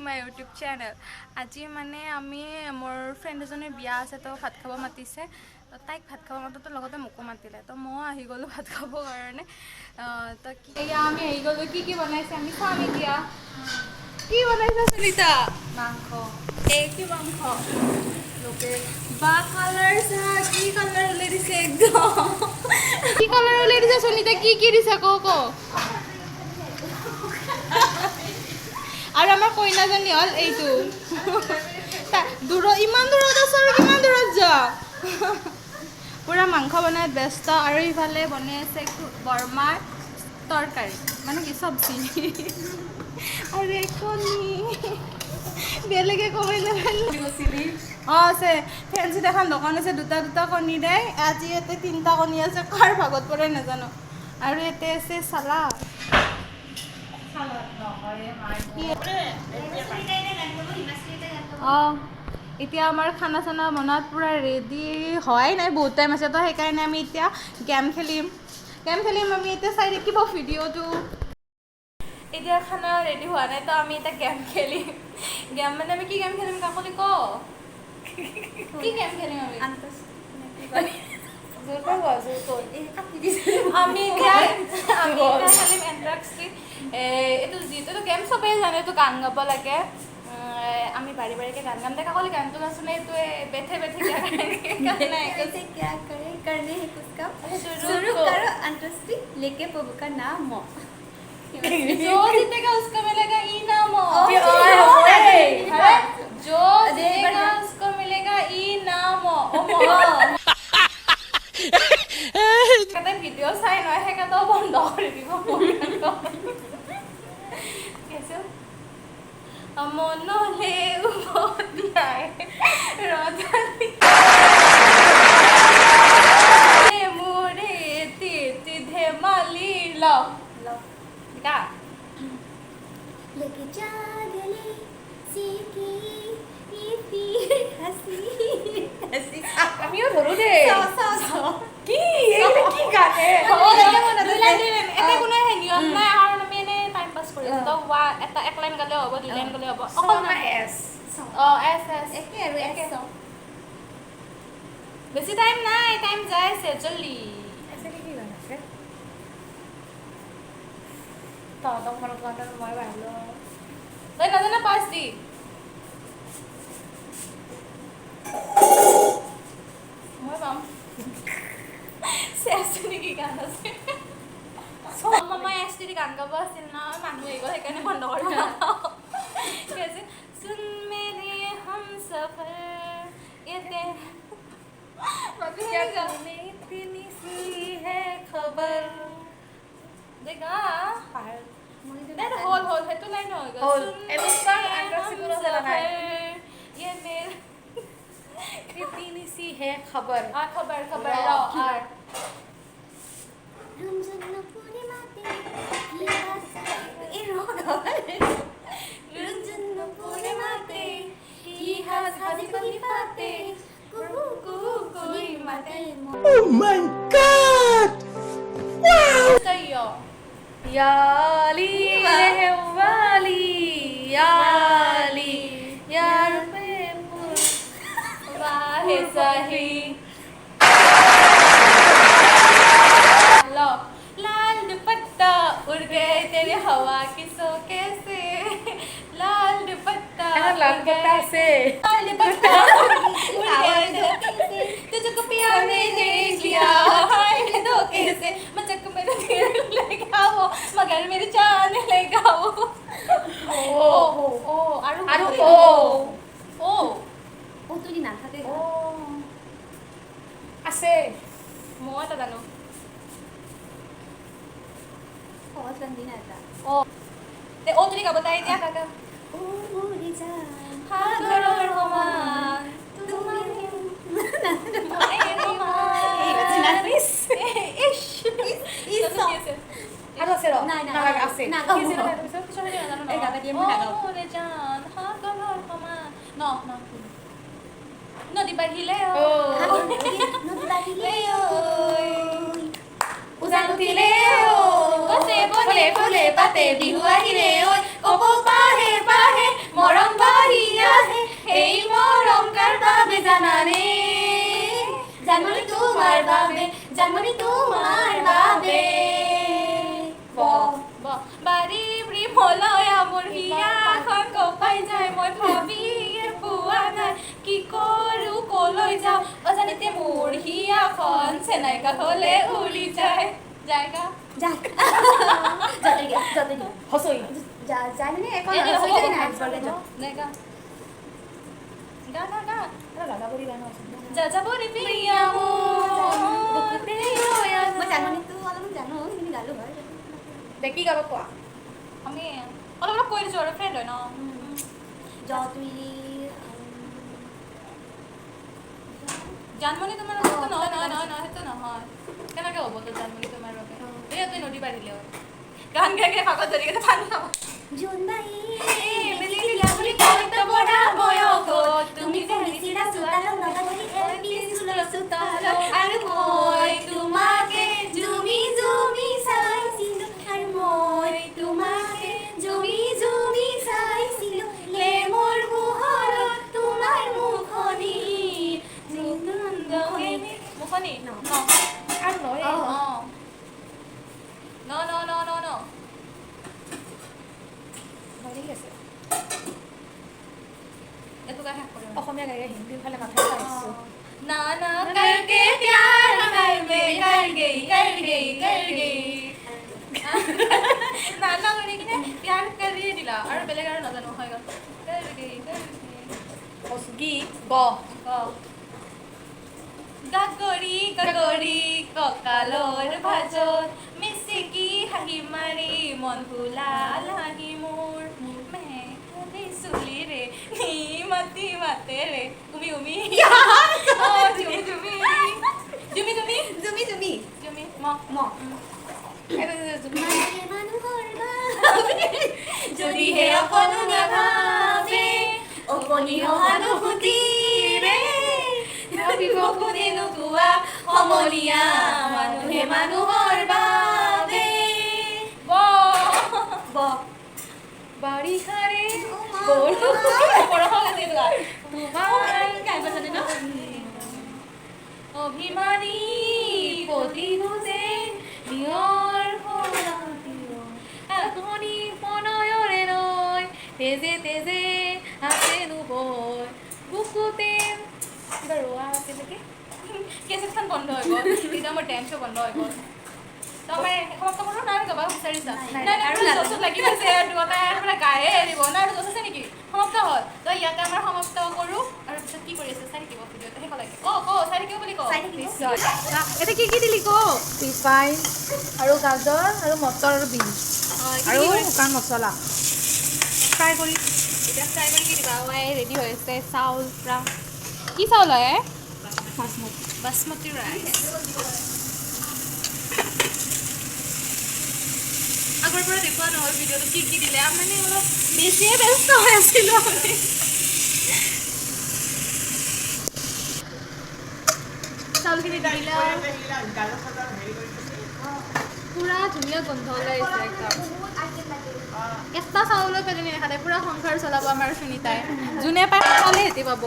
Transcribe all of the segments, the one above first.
My YouTube channel. আজি মানে আমি মোৰ ফ্ৰেণ্ড এজনীৰ বিয়া আছে, তো ভাত খাব মাতিছে। তো তাইক ভাত খাব মাতোঁতে লগতে মোকো মাতিলে, তো ময়ো আহি গ'লোঁ ভাত খাবৰ কাৰণে। তো এয়া আমি আহি গ'লোঁ। কি বনাইছে আমি চাম এতিয়া। কি বনাইছে সুনিতা? মাংস। কি মাংস? লোকেল। বা কালাৰ চা, কি কালাৰ ওলাই দিছে একদম। কি কালাৰ ওলাই দিছে সুনিতা? কি দিছে ক? আৰু আমাৰ কইনাজনী হ'ল এইটো। ইমান দূৰত আছ আৰু কিমান দূৰত যোৱা? পুৰা মাংস বনাই ব্যস্ত। আৰু ইফালে বনাই আছে বৰমাৰ তৰকাৰী, মানে কি চব্জি। আৰু কণী বেলেগে কমাই নাপালে। আছে ফেঞ্চিত এখন দোকান আছে, দুটা কণী দেয়। আজি ইয়াতে 3টা কণী আছে, কাৰ ভাগত পৰে নাজানো। আৰু ইয়াতে আছে চালাড। এতিয়া আমাৰ খানা চানা বনাত পুৰা ৰেডি হোৱাই নাই, বহুত টাইম আছে। তো সেইকাৰণে আমি এতিয়া গেম খেলিম আমি এতিয়া। চাই থাকিব ভিডিঅ'টো। এতিয়া খানা ৰেডি হোৱা নাই, তো আমি এতিয়া গেম খেলিম। গেম মানে আমি কি গেম খেলিম কাকলি ক? কি গেম খেলিম আমি? আমি এতিয়া খেলিম এণ্ট্ৰাক্সটি। এইটো যিটো গেম চবেই জানে, এইটো গান গাব লাগে। আমি বাৰী বাৰীকে গান গাম দে। কাকলি গানটো নাচোনে, এইটোৱে বেঠে কিয়া करने है कुछ काम शुरू करो अंतरराष्ट्रीय लेके प्रभु का नाम जो जीतेगा उसको मिलेगा इनाम। जो जीतेगा उसको मिलेगा इनाम। कहते वीडियो চাই নহয়, সেইকাৰণে বন্ধ কৰি দিব। कैसे মনলে উভতিয়াই ৰজালি মোৰে ধেমালি ল গা लेके जा गले सीखी हंसी আমিও ধৰো দে। কি গানে এতে কোনো নিয়ম নাই, কাৰণ আমি এনে টাইম পাছ কৰি আছো। তো এক লাইন গালেও হ'ব, 2 লাইন গালেও হ'ব। অকল এছ একে আৰু এছ বেছি টাইম নাই, টাইম যাই আছে জলদি। তহঁতক মনত কৰোঁতে মই বাঢ়িলোঁ। তই নাজানা পাঁচ দি মই পাম। নেকি গান আছে? মই এছটি গান গাব আছিল ন, মানুহ আহি গ'ল সেইকাৰণে বন্ধ কৰি ঠিক আছে। सुन मेरे हम सफर ये में इतनी सी है खबर देखा होल সেইটো লাইন হৈ গ'ল। ये मेरे इतनी सी है खबर खबर और Oh my God! Wow! याली वाली याली यार पे वाहे सही लो लाल दुपट्टा उड़ गए तेरे हवा की सोके से लाल दुपट्टा से लाल दुपट्टा उड़ गए तुझको प्यार ने देख लिया हाय धोखे से मचक मेरे दिल ले गया वो मगर मेरी जान ले गया वो ओ आरो ओ তুলি নাথাকে আছে মই এটা জানো সহজ গান দিনা এটা তে ও তুলি গাব তাই এতিয়া কাকা ও মোরে জান সাগৰৰ সমান তোমাৰ নদী বাঢ়িলে উজান উঠিলে গছে বনে ফুলে পাতে বিহু আহিলে ঐ কপৌ পাহে মৰম বাঢ়ি আহে এই মৰম কাৰ বাবে জানানে জানমণি তোমাৰ বাবে জানমণি তোমাৰ বাবে বাৰী মলয়া মোৰ হিয়াখন কপাই যায় মই ভাবিয়ে পোৱা নাই কি কৰোঁ কলৈ যাওঁ অজানিতে মোৰ হিয়াখন চেনাই কাষলে উৰি যায় যায়গা যায় যতে দিয়া হচই যায় মানে এখন হচই যায় না আইসবার্গে যাও যায়গা গা গা গা লাগাবৰি গান আছে যাযাবৰী প্ৰিয়া বুকুতে ৰৈ আছে মই জানমণিটো অলপ জানো কিন্তু গালো হয় দেখি গাব কোৱা আমি অলপ অলপ কৈ দিছোঁ আৰু ফ্ৰেণ্ড হয় ন যতুই জানমণি তোমাৰ লগত নহয় সেইটো নহয় কেনেকৈ হ'ব তোৰ জানমণি তোমাৰ বাবে এই তুই নদী পাৰিলে হয় গান গাই গাই ভাগত ধৰি কেনে পানী খাব জোনবাই মেলি দিলা বুলি কইত বৰা বয়সত তুমি পঢ়িছিলা চোতালত নগলি এলপি স্কুলৰ চোতালত আৰু মই তোমাকে জুমি জুমি চাইছিলো আৰু মই তোমাকে জুমি জুমি চাইছিলো লেমৰ পোহৰত তোমাৰ মুখনি মুখনি ন আৰু নৰে ন ঠিক আছে এইটো গাই শেষ কৰিম অসমীয়া গাই হিন্দীৰ ফালে মাথা পাইছোঁ ना ना करके प्यार कर में कर गई ना ना करे कि प्यार कर दिला और बेलेग और नजानो होएगा कर गई অসগি গ গাগৰি কঁকালৰ ভাজত মিচিকি হাঁহি মাৰি মন ভুলাল হাঁহি মোৰ মেঘালী চুলিৰে নি মাতি মাতেৰে উমি উমি জুমি ম যদিহে অকণো নাভাবে অকণি সহানুভূতিৰে ভাবিব কোনে নোকোৱা সমনীয়া মানুহে মানুহৰ বাবে বাৰিষাৰে অভিমানী প্ৰতিভু যে নিয়ৰ ধনী প্ৰণয়ৰে নয় তেজে তেজে আছে নুবয় বুকুতে কিবা ৰোৱা আছে নেকি কেছেটখন বন্ধ হৈ গ'ল এতিয়া মোৰ ডেন্সো বন্ধ হৈ গ'ল তোমাৰ সমাপ্ত কৰোঁ নাই গাব বিচাৰিছা নাই আৰু জচত লাগি আছে দুটা মানে গায়ে এৰিব নাই আৰু জচ আছে নেকি সমাপ্ত হ'ল তো ইয়াতে আমাৰ সমাপ্ত কৰোঁ আৰু পিছত কি কৰি আছে চাই থাকিব ভিডিঅ'টো শেষ লাগে চাই থাকিব বুলি কওঁ এতিয়া কি দিলি পিপাই আৰু গাজৰ আৰু মটৰ আৰু বিন আৰু শুকান মছলা ফ্ৰাই কৰি এতিয়া ফ্ৰাই কৰি কি দিবা ৰেডি হৈ আছে চাউল পুৰা কি চাউল হয় বাসমতি ৰাইচ আগৰ পৰা দেখুওৱা নহ'ল ভিডিঅ'টো কি দিলে মানে অলপ বেছিয়ে ব্যস্ত হৈ আছিলোঁ আমি চাউলখিনি দিলে পুৰা ধুনীয়া গোন্ধ ওলাইছে একদম এটা চাউলৰ পেজনী নাখাতে পুৰা সংসাৰ চলাব আমাৰ সুনিতাই যোনে পায় খালে সিহঁতি পাব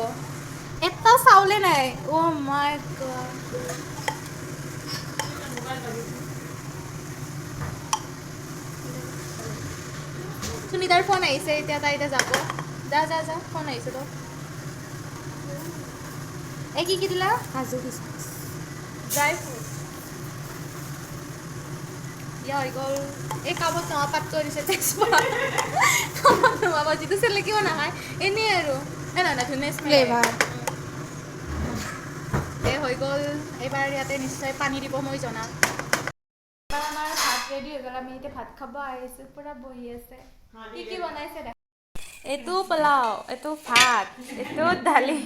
এটা চাউলে নাই অ' মাই গড সুনিতাৰ ফোন আহিছে এতিয়া তাই এতিয়া যাব যা ফোন আহিছে তো এই কি দিলা কাজু কিচমিচ ড্ৰাই ফ্ৰুট দিয়া হৈ গ'ল এই কামত নহয় পাত কৰি দিছে তেজপাত কামত নোহাব যিটো চেলেকিব নাখায় এনেই আৰু নহয় ধুনীয়া ফ্লেভাৰ এই হৈ গ'ল এইবাৰ ইয়াতে নিশ্চয় পানী দিব মই জনাম এবাৰ আমাৰ ভাত ৰেডি হৈ গ'ল আমি এতিয়া ভাত খাব আহিছোঁ পূৰা বহি আছে কি বনাইছে দেখ এইটো পোলাও এইটো ভাত এইটো দালি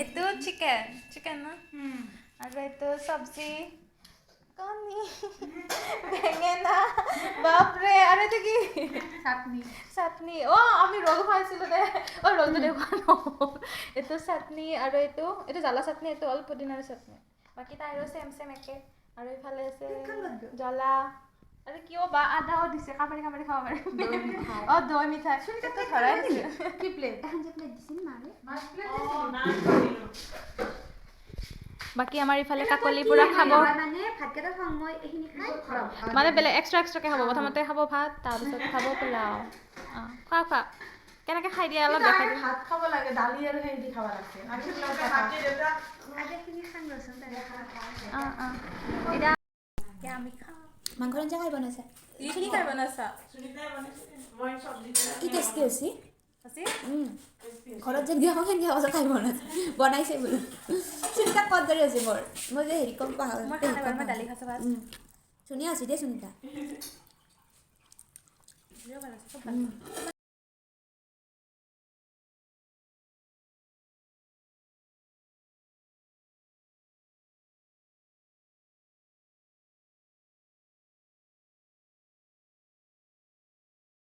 এইটো চিকেন ন আৰু এইটো চব্জি কণী বেঙেনা বাপৰে আৰু এইটো কি চাটনি আমি ৰ'ল খুৱাইছিলোঁ দে ৰ'লটো দেখুওৱা নহ'ল এইটো চাটনি আৰু এইটো জ্বালা চাটনি এইটো হ'ল পুদিনাৰ চাটনি বাকী তাইৰো চেম একে আৰু এইফালে আছে জ্বলা আরে কিয় বা আদাও দিছে কামড়ি কামড়ি খাব পারে ও দই মিঠাই শুনিতে তো ধৰাই দিছে কি প্লেট এখন যে প্লেট দিছিল মাৰে বাকি আমাৰ ইফালে কাকলি পুৰা খাব মানে ভাতকেইটা খাওঁ মই এইখিনি খাই মানে বেলেগ এক্সট্ৰাকে খাব প্ৰথমতে খাব ভাত তাৰপিছত খাব পোলাও খোৱা খোৱা কেনেকৈ খাই দিয়ে অলপ দেখাই দিম ভাত খাব লাগে দালি আৰু হেৰি দি খাব লাগে আগেখিনি খাং ৰচোন এতিয়া আমি খাওঁ মাংস আঞ্জা খাই বনাইছে এইখিনি খাই বনাইছা কি টেষ্টি হৈছে ঘৰত যেনেকৈ খাওঁ সেনেকৈ খাব খাই বনাইছে বোলো সুনিতা কত দৰে হৈছে মোৰ মই যে হেৰি কম পাহৰি মই দালি খাইছোঁ ভাত ধুনীয়া হৈছে দেই সুনিতা